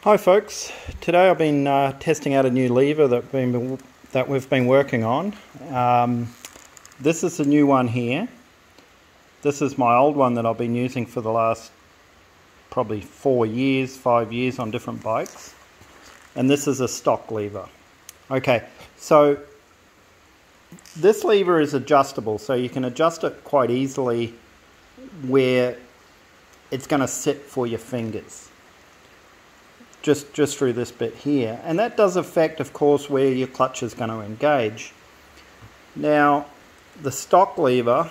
Hi folks, today I've been testing out a new lever that we've been working on. This is a new one here. This is my old one that I've been using for the last probably 5 years on different bikes. And this is a stock lever. Okay, so this lever is adjustable, so you can adjust it quite easily where it's going to sit for your fingers. Just through this bit here, and that does affect, of course, where your clutch is going to engage. Now, the stock lever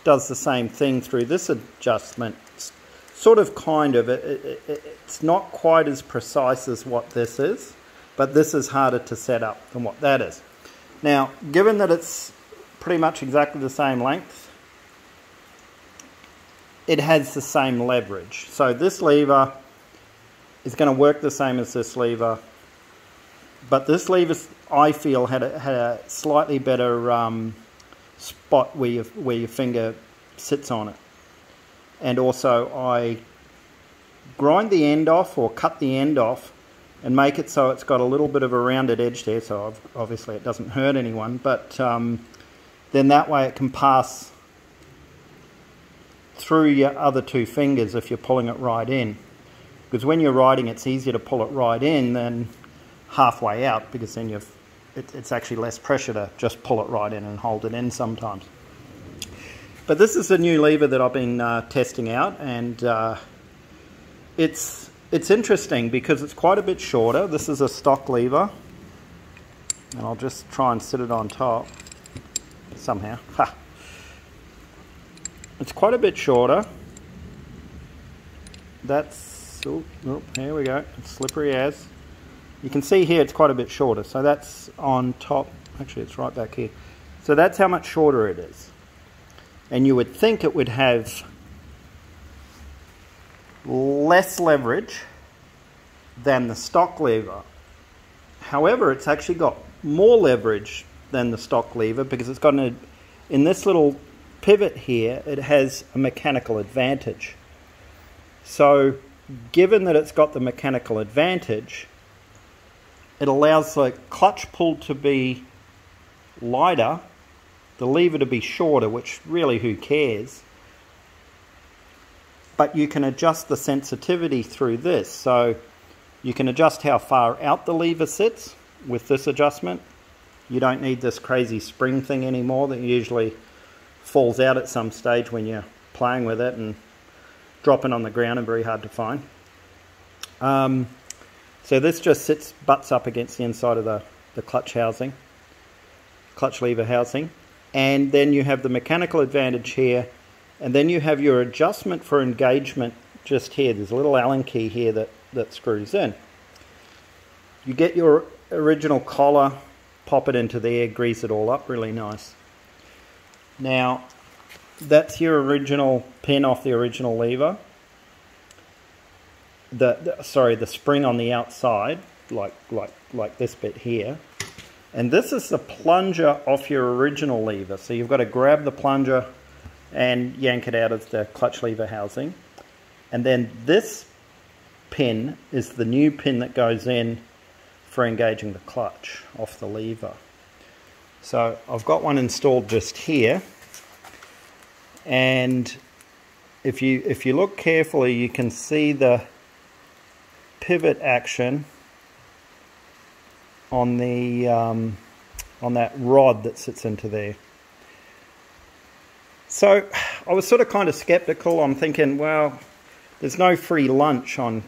does the same thing through this adjustment. Sort of, kind of. It's not quite as precise as what this is, but this is harder to set up than what that is. Now, given that it's pretty much exactly the same length, it has the same leverage. So this lever is going to work the same as this lever, but this lever, I feel, had a slightly better spot where your finger sits on it. And also I grind the end off, or cut the end off, and make it so it's got a little bit of a rounded edge there, so obviously it doesn't hurt anyone, but then that way it can pass through your other two fingers if you're pulling it right in. Because when you're riding, it's easier to pull it right in than halfway out, because then it's actually less pressure to just pull it right in and hold it in sometimes. But this is a new lever that I've been testing out, and it's interesting because it's quite a bit shorter. This is a stock lever, and I'll just try and sit it on top somehow. Ha! It's quite a bit shorter. Oh, here we go. It's slippery as. You can see here it's quite a bit shorter. So that's on top. Actually, it's right back here. So that's how much shorter it is. And you would think it would have less leverage than the stock lever. However, it's actually got more leverage than the stock lever, because it's got in this little pivot here, it has a mechanical advantage. So given that it's got the mechanical advantage, it allows the clutch pull to be lighter, the lever to be shorter, which really, who cares? But you can adjust the sensitivity through this. So you can adjust how far out the lever sits with this adjustment. You don't need this crazy spring thing anymore that usually falls out at some stage when you're playing with it and dropping on the ground and very hard to find. So this just butts up against the inside of the clutch housing, clutch lever housing, and then you have the mechanical advantage here, and then you have your adjustment for engagement just here. There's a little Allen key here that screws in. You get your original collar, pop it into there, grease it all up really nice. Now, that's your original pin off the original lever. The spring on the outside, like this bit here. And this is the plunger off your original lever. So you've got to grab the plunger and yank it out of the clutch lever housing. And then this pin is the new pin that goes in for engaging the clutch off the lever. So I've got one installed just here. And if you look carefully, you can see the pivot action on the on that rod that sits into there. So I was sort of kind of skeptical. I'm thinking, well, there's no free lunch on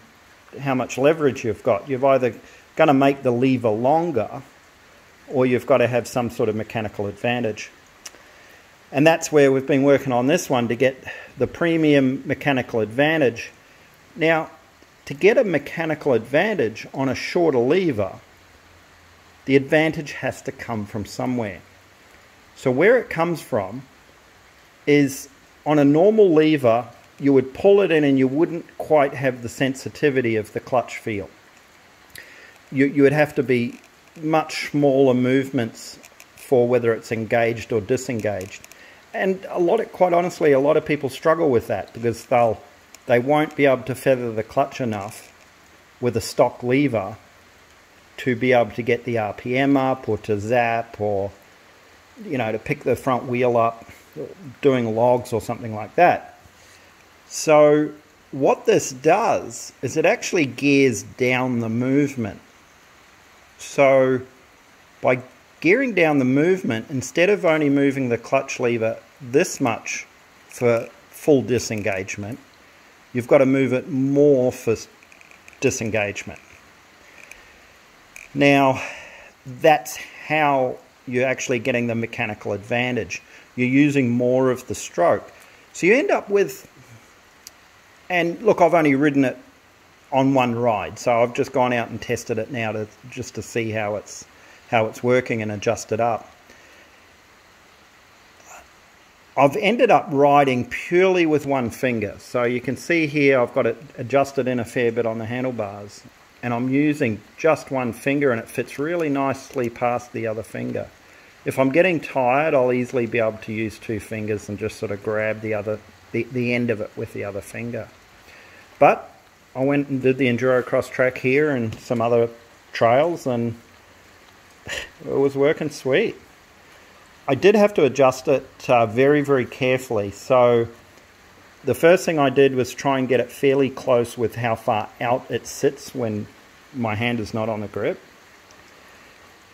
how much leverage you've got. You've either going to make the lever longer, or you've got to have some sort of mechanical advantage. And that's where we've been working on this one, to get the premium mechanical advantage. Now, to get a mechanical advantage on a shorter lever, the advantage has to come from somewhere. So where it comes from is, on a normal lever, you would pull it in and you wouldn't quite have the sensitivity of the clutch feel. You would have to be much smaller movements for whether it's engaged or disengaged. And quite honestly, a lot of people struggle with that, because they won't be able to feather the clutch enough with a stock lever to be able to get the RPM up, or to zap, or, you know, to pick the front wheel up doing logs or something like that. So what this does is it actually gears down the movement. So by gearing down the movement, instead of only moving the clutch lever this much for full disengagement, you've got to move it more for disengagement. Now, that's how you're actually getting the mechanical advantage. You're using more of the stroke. So you end up with, and look, I've only ridden it on one ride, so I've just gone out and tested it now just to see how it's working and adjust it up. I've ended up riding purely with one finger. So you can see here I've got it adjusted in a fair bit on the handlebars, and I'm using just one finger, and it fits really nicely past the other finger. If I'm getting tired, I'll easily be able to use two fingers and just sort of grab the end of it with the other finger. But I went and did the enduro cross track here and some other trails, and it was working sweet. I did have to adjust it very, very carefully. So the first thing I did was try and get it fairly close with how far out it sits when my hand is not on the grip.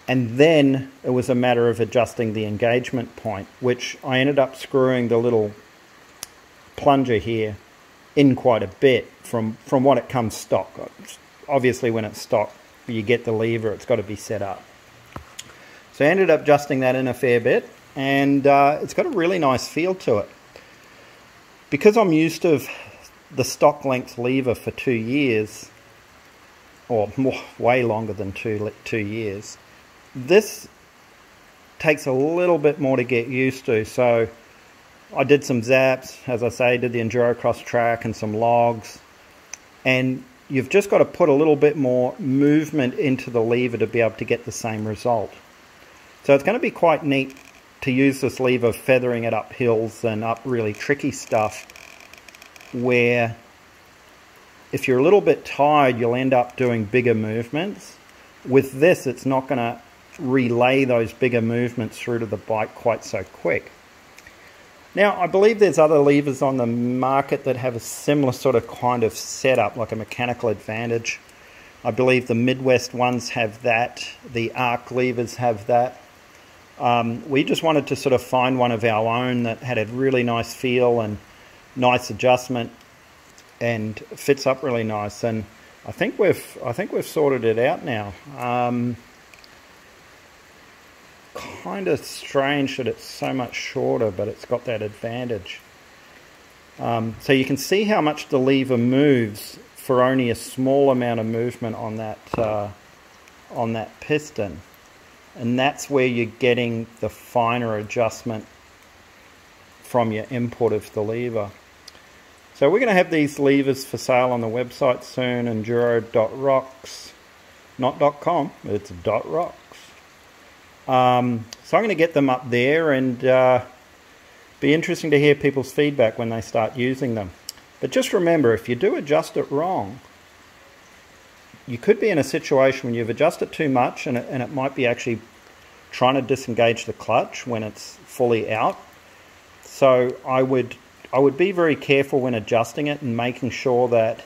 And then it was a matter of adjusting the engagement point, which I ended up screwing the little plunger here in quite a bit from what it comes stock. Obviously when it's stock, you get the lever, it's got to be set up. So I ended up adjusting that in a fair bit, and it's got a really nice feel to it. Because I'm used to the stock length lever for 2 years, or way longer than two years, this takes a little bit more to get used to. So I did some zaps, as I say, did the enduro cross track and some logs, and you've just got to put a little bit more movement into the lever to be able to get the same result. So it's going to be quite neat to use this lever feathering it up hills and up really tricky stuff, where if you're a little bit tired, you'll end up doing bigger movements. With this, it's not going to relay those bigger movements through to the bike quite so quick. Now, I believe there's other levers on the market that have a similar sort of kind of setup, like a mechanical advantage. I believe the Midwest ones have that. The arc levers have that. We just wanted to sort of find one of our own that had a really nice feel and nice adjustment and fits up really nice. And I think we've sorted it out now. Kind of strange that it's so much shorter, but it's got that advantage. So you can see how much the lever moves for only a small amount of movement on that piston, and that's where you're getting the finer adjustment from your input of the lever. So we're going to have these levers for sale on the website soon, enduro.rocks, not .com, it's .rocks. So I'm going to get them up there, and be interesting to hear people's feedback when they start using them. But just remember, if you do adjust it wrong, you could be in a situation when you've adjusted too much, and it might be actually trying to disengage the clutch when it's fully out. So I would be very careful when adjusting it and making sure that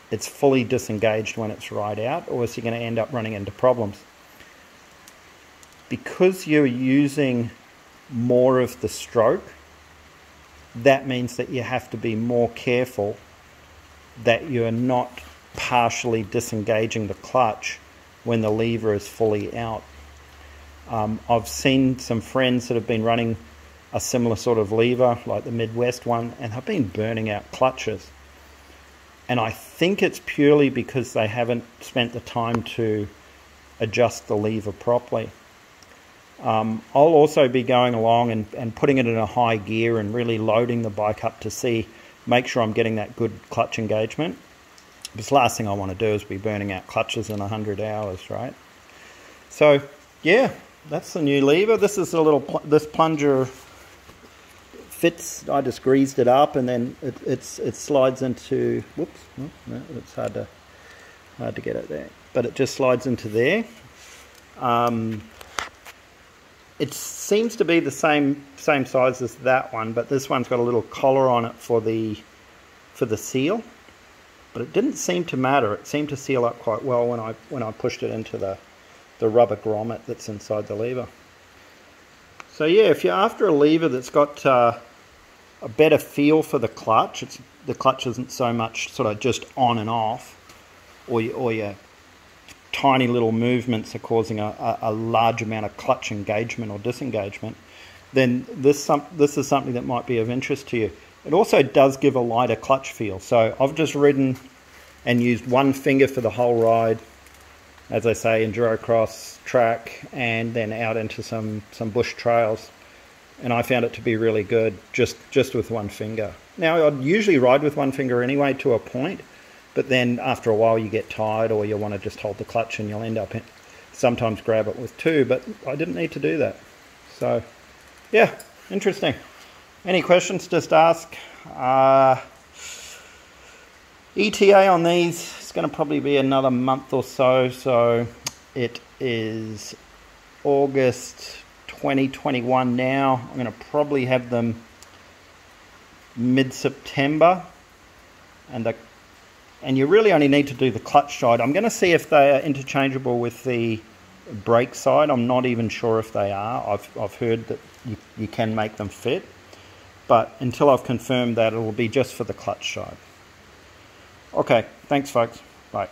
it's fully disengaged when it's right out, or else you're going to end up running into problems. Because you're using more of the stroke, that means that you have to be more careful that you're not partially disengaging the clutch when the lever is fully out. I've seen some friends that have been running a similar sort of lever, like the Midwest one, and have been burning out clutches. And I think it's purely because they haven't spent the time to adjust the lever properly. I'll also be going along and putting it in a high gear and really loading the bike up to make sure I'm getting that good clutch engagement. Because the last thing I want to do is be burning out clutches in 100 hours, right? So yeah, that's the new lever. This is this plunger fits. I just greased it up, and then it slides into. Whoops, no, it's hard to. hard to get it there, but it just slides into there. It seems to be the same size as that one, but this one's got a little collar on it for the seal. But it didn't seem to matter. It seemed to seal up quite well when I pushed it into the rubber grommet that's inside the lever. So yeah, if you're after a lever that's got a better feel for the clutch, the clutch isn't so much sort of just on and off, or your tiny little movements are causing a large amount of clutch engagement or disengagement, then this is something that might be of interest to you. It also does give a lighter clutch feel. So I've just ridden and used one finger for the whole ride, as I say, enduro cross track, and then out into some bush trails, and I found it to be really good just with one finger. Now I'd usually ride with one finger anyway to a point, but then after a while you get tired, or you want to just hold the clutch, and you'll end up sometimes grab it with two, but I didn't need to do that. So yeah, interesting. Any questions, just ask. ETA on these is going to probably be another month or so. So it is August 2021 now. I'm going to probably have them mid-September, and you really only need to do the clutch side. I'm going to see if they are interchangeable with the brake side. I'm not even sure if they are. I've heard that you can make them fit, but until I've confirmed that, it will be just for the clutch side. Okay, thanks folks. Bye.